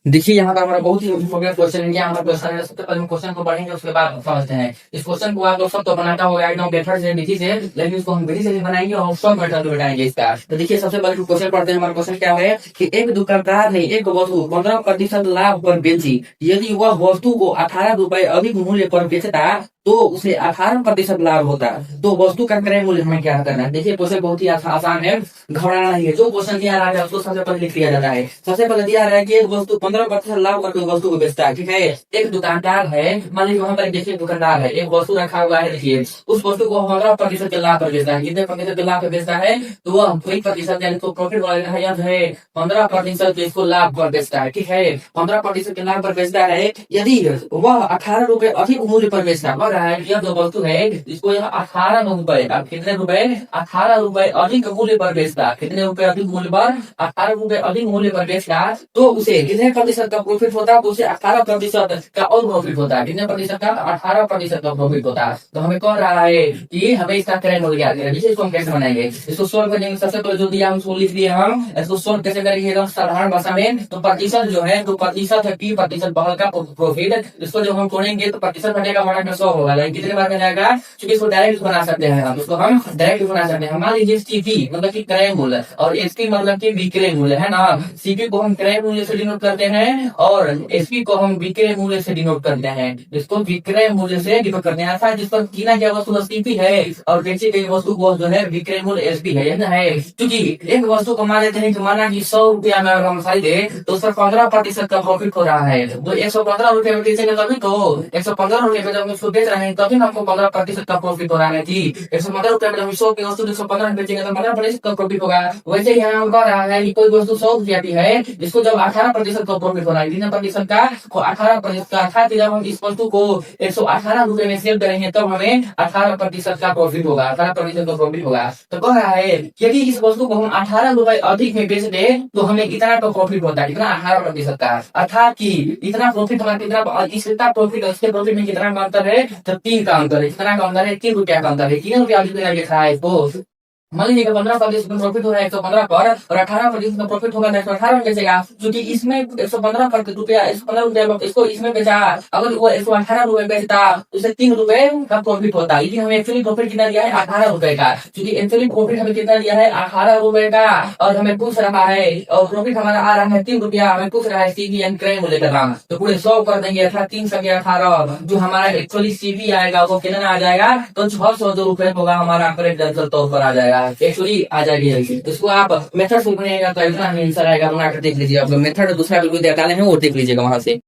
देखिए यहाँ पर हमारा बहुत ही इम्पोर्टेंट क्वेश्चन है। यहाँ हमारा क्वेश्चन है, सबसे पहले हम क्वेश्चन को पढ़ेंगे, उसके बाद समझते हैं। इस क्वेश्चन को आप लोग सब तो बनाता होगा एकदम मेथड से, विधि से, लेकिन इसको हम विधि से भी बनाएंगे और सब मेथड में बनाएंगे इसका। तो देखिए सबसे पहले क्वेश्चन पढ़ते हैं। हमारा क्वेश्चन क्या है कि एक दुकानदार ने एक वस्तु 15% लाभ पर बेची। यदि वह वस्तु को 18 रुपए अधिक मूल्य पर बेचता तो उसे 18% लाभ होता। तो वस्तु का क्रय मूल्य हमें क्या करना है। देखिए क्वेश्चन बहुत ही आसान है, घबराना नहीं है। जो क्वेश्चन दिया रहा है उसको सबसे पहले लिख लिया जाता है। सबसे पहले दिया रहा है कि एक वस्तु 15% लाभ करके वस्तु को बेचता है, ठीक है। एक दुकानदार है, मान लीजिए वहां पर देखिए दुकानदार है, एक वस्तु रखा हुआ है, देखिए उस वस्तु को 15% के लाभ पर बेचता है। कितने प्रतिशत के लाभ पर बेचता है, तो वह 20% यानी तो प्रॉफिट वाला है 15% इसको लाभ पर बेचता है, ठीक है। 15% के लाभ पर बेचता है। यदि वह 18 रुपए अधिक मूल्य पर बेचता है, यह जो वस्तु है इसको यह 18 रुपए, अब कितने रुपए, 18 रुपए अधिक मूल्य पर बेचता। कितने रुपए अधिक मूल्य पर, 18 रुपए अधिक मूल्य पर बेचता, तो उसे कितने प्रतिशत का प्रॉफिट होता है, तो उसे 18% का और प्रॉफिट होता है। कितने प्रतिशत का, 18% का प्रॉफिट होता है। तो हमें कह रहा है कि हमें इसका क्रय मूल्य ज्ञात करना है। जिसे इसको हम कैसे बनाएंगे, इसको सोल्व करेंगे। सबसे पहले जो दिया हम उसको लिख दिए, हम इसको सोल्व कैसे करेंगे एकदम साधारण भाषा में। तो प्रतिशत जो है, तो प्रतिशत है 30% बहल का प्रॉफिट। इसको जब हम तोड़ेंगे तो प्रतिशत घटेगा, हमारा 100 होगा। कितने बार में जाएगा, क्योंकि इसको डायरेक्ट बना सकते हैं हम, इसको हम डायरेक्ट बना सकते हैं। मान लीजिए सीपी मतलब कि क्रय मूल्य और एसपी मतलब कि विक्रय मूल्य है ना। सीपी को हम क्रय मूल्य से डिनोट करते हैं और एसपी को हम विक्रय मूल्य से डिनोट करते हैं। इसको विक्रय मूल्य से डिनोट करते हैं। ऐसा जिस पर कीना गया वस्तु सीपी है और बेची गई वस्तु को जो है विक्रय मूल्य एसपी है ना है। क्योंकि एक वस्तु को मान लेते हैं कि माना कि 100 रुपया में अगर हम खरीदे तो उस पर 15% का प्रॉफिट हो रहा है। वो 115 रुपये में बेचेंगे तभी तो 115 रुपये में जब उसको बेच रहे हैं तभी हमको 15% का प्रॉफिट हो रहा है जी। 115 रुपये में हम 100 की वस्तु 115 में बेचेंगे तो 15% का प्रॉफिट होगा। वैसे ही हम कह रहा है कि कोई वस्तु 100 रुपया की है, जिसको जब 18% का प्रॉफिट हो रहा है, कितने प्रतिशत का, 18% का, अर्थात जब हम इस वस्तु को 118 रुपये में सेल करेंगे तब हमें 18% का प्रॉफिट होगा, 18% का प्रॉफिट होगा। तो कह रहा है यदि इस वस्तु को हम 18 रुपए अधिक में बेच दे तो हमें इतना का प्रॉफिट होता है, कितना, 18% का। अर्थात की इतना प्रॉफिट हमारा कितना, इतना प्रॉफिट इसके प्रॉफिट में कितना अंतर है, तो 3 का अंतर है। कितना का अंतर है, 3 रुपया का अंतर है। 3 रुपया लिखा है इसको। मान लीजिए 15% में प्रॉफिट हो रहा है 115 पर और 18% में प्रॉफिट होगा 118 में बेचेगा। क्योंकि इसमें 115 रुपया, 115 रुपया इसको इसमें बेचा, अगर वो 118 रुपए बेचता तो उसे 3 रुपए का प्रॉफिट होता। लेकिन हमें एक्चुअली प्रॉफिट कितना दिया है, 18 रुपए का। क्योंकि एक्चुअली प्रॉफिट हमें कितना दिया है, 18 रुपए का, और हमें पूछ रहा है और प्रॉफिट हमारा आ रहा है 3 रुपया। हमें पूछ रहा है सीबी एंड क्रय मूल्य का दाम, तो पूरे 100 कर देंगे, अर्थात 3 संख्या 18, जो हमारा एक्चुअली सीबी आएगा वो कितना आ जाएगा, तो 602 रुपए होगा हमारा करेक्ट आंसर तौर पर आ जाएगा, एक्चुअली आ जाएगी। इसको आप मेथड से बनेगा तो इतना आंसर आएगा, बना कर देख लीजिए। आप मेथड दूसरा बिल्कुल डाले हैं वो देख लीजिएगा वहां से।